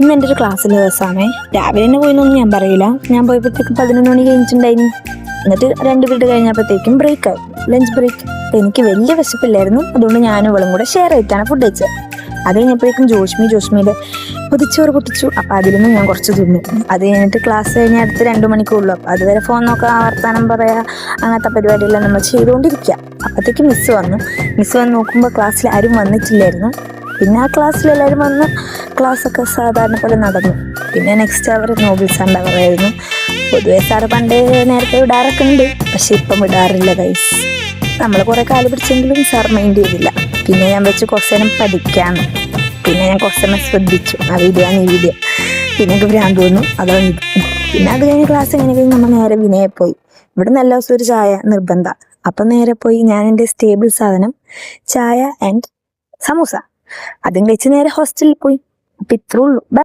ഇന്ന് എൻ്റെ ഒരു ക്ലാസ്സിലെ ദിവസമാണേ. രാവിലെ തന്നെ പോയിന്നൊന്നും ഞാൻ പറയില്ല. ഞാൻ പോയപ്പോഴത്തേക്കും 11 മണി കഴിഞ്ഞിട്ടുണ്ടായിരുന്നു. എന്നിട്ട് 2 പീരീഡ് കഴിഞ്ഞപ്പോഴത്തേക്കും ബ്രേക്ക് ആയി, ലഞ്ച് ബ്രേക്ക്. എനിക്ക് വലിയ വിശപ്പില്ലായിരുന്നു, അതുകൊണ്ട് ഞാനും ഇവളും കൂടെ ഷെയർ ആയിട്ടാണ് ഫുഡ് കഴിച്ചത്. അത് കഴിഞ്ഞപ്പോഴേക്കും ജോഷ്മിയുടെ പൊതിച്ചോറ് പൊട്ടിച്ചു. അപ്പം അതിലൊന്നും ഞാൻ കുറച്ച് തിന്നു. അത് കഴിഞ്ഞിട്ട് ക്ലാസ് കഴിഞ്ഞ് അടുത്ത് 2 മണിക്കുള്ളൂ. അപ്പം അതുവരെ ഫോൺ നോക്കുക, വർത്താനം പറയുക, അങ്ങനത്തെ പരിപാടിയെല്ലാം നമ്മൾ ചെയ്തുകൊണ്ടിരിക്കുക. അപ്പോഴത്തേക്കും മിസ്സ് വന്ന് നോക്കുമ്പോൾ ക്ലാസ്സിൽ ആരും വന്നിട്ടില്ലായിരുന്നു. പിന്നെ ആ ക്ലാസ്സിലെല്ലാവരും വന്ന് ക്ലാസ്സൊക്കെ സാധാരണ പോലെ നടന്നു. പിന്നെ നെക്സ്റ്റ് അവർ നോബിൾ സാറിൻ്റെ അവറായിരുന്നു. പൊതുവെ സാറ് പണ്ടേ നേരത്തെ വിടാറൊക്കെ ഉണ്ട്, പക്ഷെ ഇപ്പം വിടാറില്ല ഗൈസ്. നമ്മൾ കുറേ കാല് പിടിച്ചെങ്കിലും സാർ മൈൻഡ് ചെയ്തില്ല. പിന്നെ ഞാൻ വെച്ച് കുറച്ച് നേരം പഠിക്കാമെന്ന്. പിന്നെ ഞാൻ കുറച്ച് നേരം ശ്രദ്ധിച്ചു, ആ വീഡിയോ പിന്നെ എനിക്ക് ഭ്രാന്ത് തോന്നും, അതാണ്. പിന്നെ അത് കഴിഞ്ഞ് ക്ലാസ് എങ്ങനെ കഴിഞ്ഞ് നമ്മൾ നേരെ വിനയെ പോയി. ഇവിടെ നല്ല ദിവസം ഒരു ചായ നിർബന്ധം. അപ്പം നേരെ പോയി ഞാൻ എൻ്റെ സ്റ്റേബിൾ സാധനം ചായ ആൻഡ് സമൂസ അതും കഴിച്ച് നേരെ ഹോസ്റ്റലിൽ പോയി. അപ്പം ഇത്രേ ഉള്ളൂ.